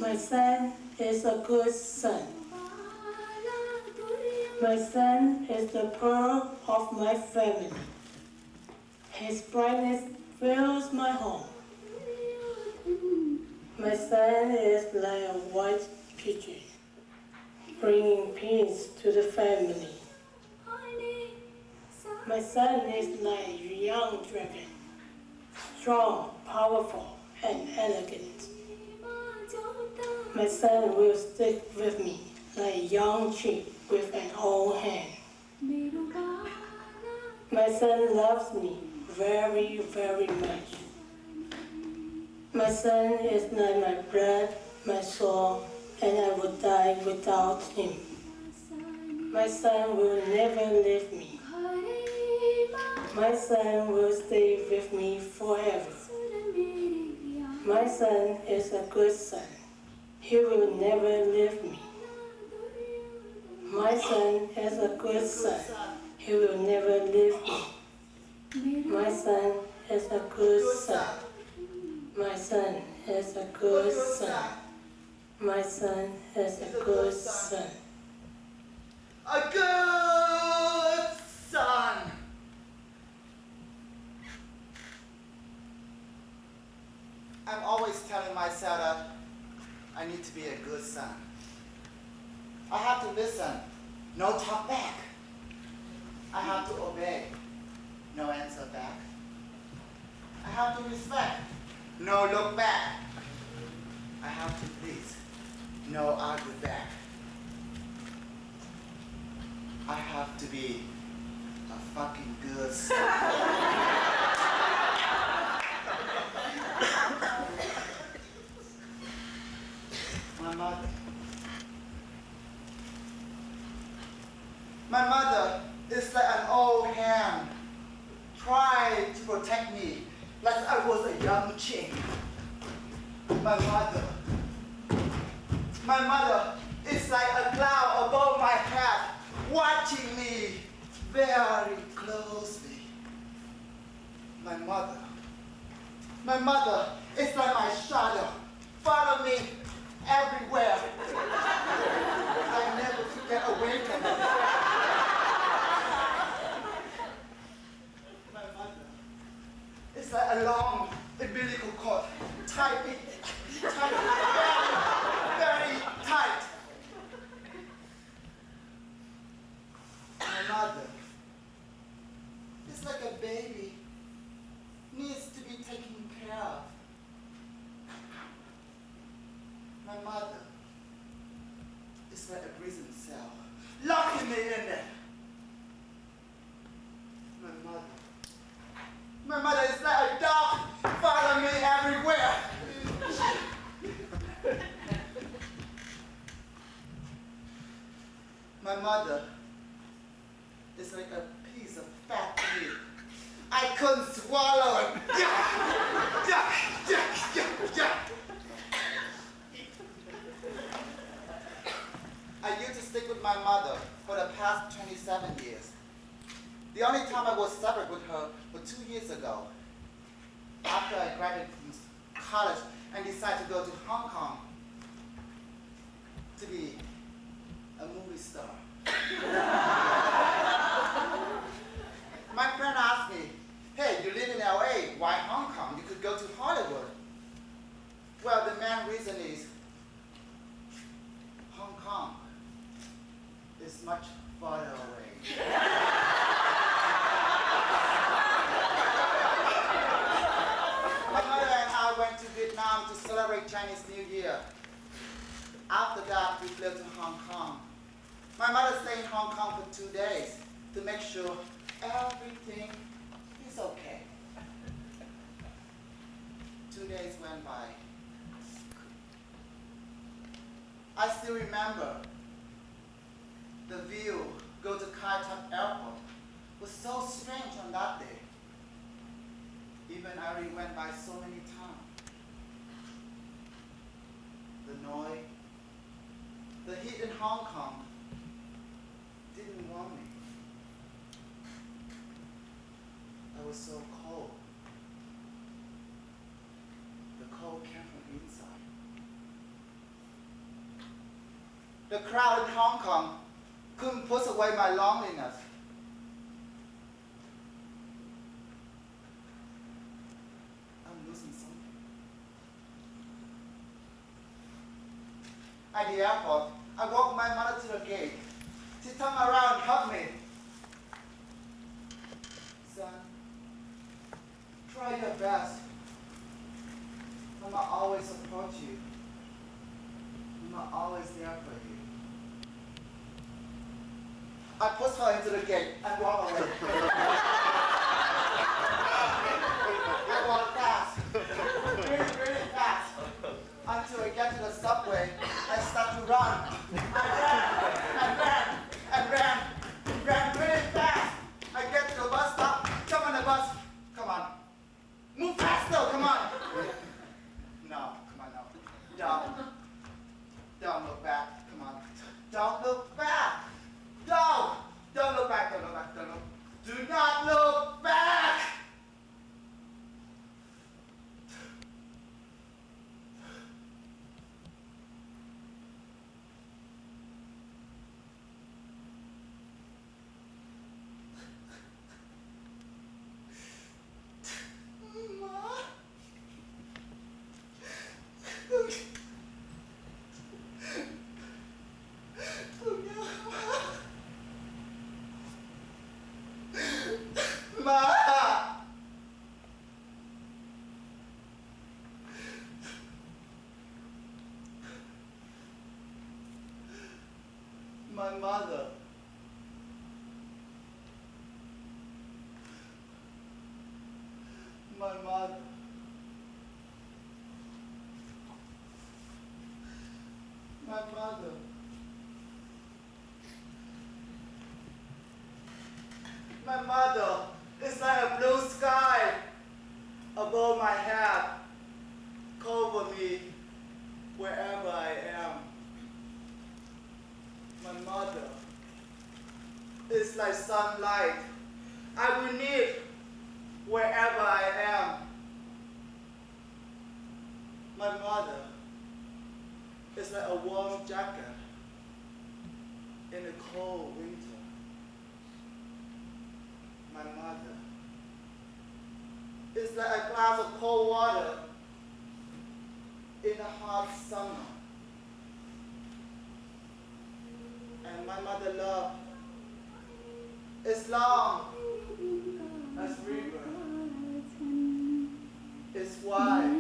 My son is a good son. My son is the pearl of my family. His brightness fills my home. My son is like a white pigeon, bringing peace to the family. My son is like a young dragon, strong, powerful, and elegant. My son will stick with me like a young tree with an old hand. My son loves me very, very much. My son is like my blood, my soul, and I would die without him. My son will never leave me. My son will stay with me forever. My son is a good son. He will never leave me. My son is a good son. He will never leave me. My son is a good son. My son is a good son. My son is a good son. A good son. I'm always telling myself that I need to be a good son. I have to listen, no talk back. I have to obey, no answer back. I have to respect, no look back. I have to please, no argue back. I have to be a fucking good son. My mother is like an old hand, trying to protect me like I was a young chick. My mother is like a cloud above my head, watching me very closely. My mother is like my shadow, follow me everywhere. I never could get away from it. My mother is like a long umbilical cord, tight, very tight. My mother is like a baby, needs to be taken care of. My mother is like a prison cell, locking me in there. My mother is like a dog, following me everywhere. My mother is like a piece of fat meat. I couldn't swallow it. I used to stick with my mother for the past 27 years. The only time I was separate with her was 2 years ago, after I graduated from college and decided to go to Hong Kong to be a movie star. My friend asked me, hey, you live in LA, why Hong Kong? You could go to Hollywood. Well, the main reason is Hong Kong is much farther away. My mother and I went to Vietnam to celebrate Chinese New Year. After that, we flew to Hong Kong. My mother stayed in Hong Kong for 2 days to make sure everything is okay. 2 days went by. I still remember the view go to Kai Tak Airport was so strange on that day. Even I already went by so many times. The noise, the heat in Hong Kong didn't warm me. I was so cold. The cold came from inside. The crowd in Hong Kong couldn't push away my loneliness. I'm losing something. At the airport, I walked my mother to the gate. She turned around and hugged me. Son, try your best. Mama always support you. Mama always there for you. I pushed her into the gate and walked away. I walked fast, really, really fast, until I get to the subway and start to run. I ran really fast. I get to the bus stop, jump on the bus. Come on, move faster, come on. No, come on, no. Don't look back, come on. Don't look back. Don't look back, don't look back, don't look. Do not look back. Ma! My mother. My mother. My mother. My mother is like a blue sky above my head, cover me wherever I am. My mother is like sunlight I will need wherever I am. My mother is like a warm jacket in a cold winter. My mother is like a glass of cold water in a hot summer. And my mother's love is long as river, is wide